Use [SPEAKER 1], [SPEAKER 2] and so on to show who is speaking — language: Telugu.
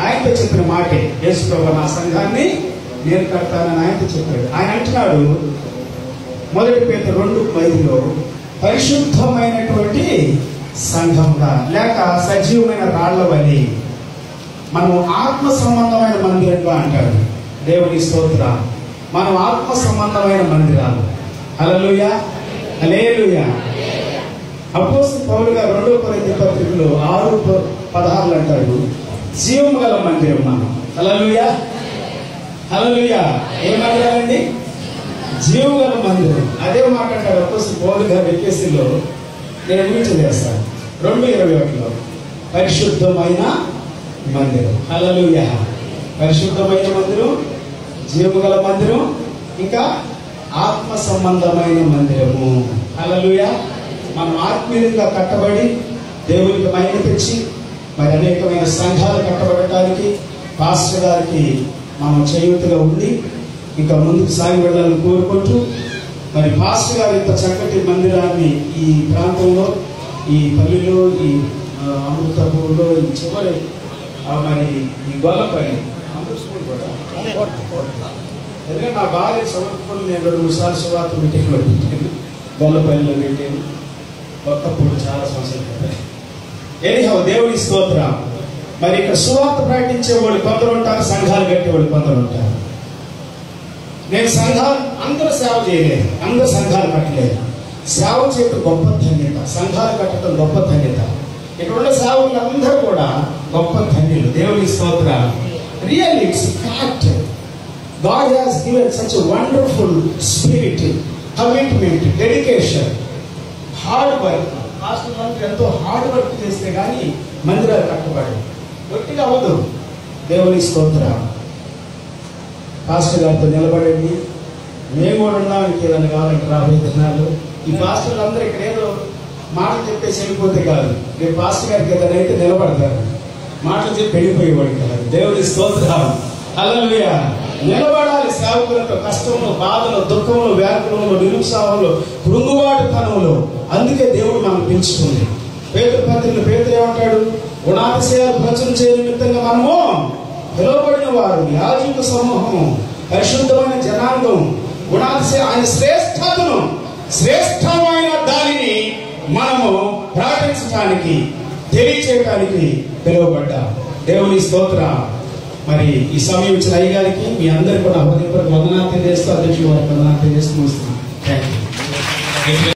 [SPEAKER 1] ఆయనతో చెప్పిన మాటే, యేసు ప్రభువు నా సంఘాన్ని నేను కడతానని ఆయనతో చెప్పాడు. ఆయన అంటున్నాడు 1 పేతురు 2:5లో పరిశుద్ధమైనటువంటి సంఘంగా లేక సజీవమైన రాళ్ల వలె మనం ఆత్మ సంబంధమైన మందిరంగా అంటాడు. దేవుని స్తోత్రం. మనం ఆత్మ సంబంధమైన మందిరాలు. హల్లెలూయా, హల్లెలూయా. అపోస్తలుడైన పౌలు గారు 2 కొరింథీ పత్రికలో 6:16 అంటాడు, జీవము గల మందిరం మనం. హల్లెలూయా, హల్లెలూయా. ఏ మందిరాలండి? జీవము గల మందిరం. అదే మాట అంటాడు అపోస్తలుడైన పౌలు గారు ఎఫెసీయులో. నేను గురించి చేస్తాను 2:21లో పరిశుద్ధమైన మందిరం. హల్లెలూయా. పరిశుద్ధమైన మందిరం, జీవము గల మందిరం, ఇంకా ఆత్మ సంబంధమైన మందిరము. హల్లెలూయా. మనం ఆత్మీయంగా కట్టబడి దేవునికి మహిమ తెచ్చి మరి అనేకమైన సంఘాలు కట్టబడటానికి పాస్టర్ గారికి మనం చేయూతగా ఉండి ఇంకా ముందుకు సాగి వెళ్ళాలని కోరుకుంటూ, మరి పాస్టర్ గారు ఇంత చక్కటి మందిరాన్ని ఈ ప్రాంతంలో, ఈ పల్లిలో, ఈ అమృతపూర్లో, ఈ చివరి మరి ఈ గొల్లపల్లి ఎందుకంటే నా భార్య సమర్పణలు నేను 2-3 సార్లు సువార్త మీటింగ్లో పెట్టాను, గొల్లపల్లిలో పెట్టాను, కొత్తపూడి చాలా సంవత్సరాలు. ఎనీహౌ దేవుని స్తోత్రం. మరి ఇక్కడ సువార్త ప్రకటించే వాళ్ళు కొందరు ఉంటారు, సంఘాలు కట్టేవాళ్ళు కొందరు ఉంటారు. నేను సంఘాలు అందరూ సేవ చేయలేదు, అందరూ సంఘాలు కట్టలేదు. సేవ చేయడం గొప్ప ధన్యత, సంఘాలు కట్టడం గొప్ప ధన్యత. ఇక్కడ ఉన్న సేవకులు అందరూ కూడా గొప్ప ధన్యులు. దేవుని స్తోత్రం. Really it's fact. God has given such a wonderful spirit, commitment, dedication, hard work. Pastor గారు ఎంతో హార్డ్ వర్క్ చేస్తే కానీ మందిరాలు కట్టబడి గట్టిగా అవ్వదు. దేవుని స్తోత్రం. పాస్టర్ గారితో నిలబడండి, మేము కూడా ఉన్నానికి ఏదైనా కావాలంటే రాబోయే దినాలు. ఈ పాస్టర్లు అందరూ ఇక్కడ ఏదో మాటలు చెప్పేసి వెళ్ళిపోతే కాదు, రేపు పాస్టర్ గారికి ఏదైనా అయితే నిలబడతారు. మాటలు చెప్పి వెళ్ళిపోయేవాడు కాదు. దేవుని స్తోత్రం. హల్లెలూయా. నిలబడాలి సేవకులతో, కష్టంలో, బాధలో, దుఃఖంలో, వ్యాకులంలో, నిరుత్సాహంలో, కృంగుబాటుతనంలో. అందుకే దేవుడు మనం పెంచుతుంది. పేతురు పత్రికలో పేతురు ఏమంటాడు? గుణాతిశయాలు ప్రచురణ చేయ నిమిత్తంగా మనము పిలువబడిన వారు, యాజక సమూహము, పరిశుద్ధమైన జనాంగం, గుణాతిశయ ఆయన శ్రేష్టతను, శ్రేష్టమైన దానిని మనము ప్రకటించడానికి, తెలియచేయడానికి పిలువబడ్డా. దేవుని స్తోత్రం. మరి ఈ సమయం ఇచ్చిన అయ్యగారికి మీ అందరికీ కూడా హృదయపూర్వక వందనాలు తెలియజేస్తూ, అధ్యక్షుడు వారికి వందనాలు తెలియజేస్తూ ముగిస్తున్నాను. Thank you.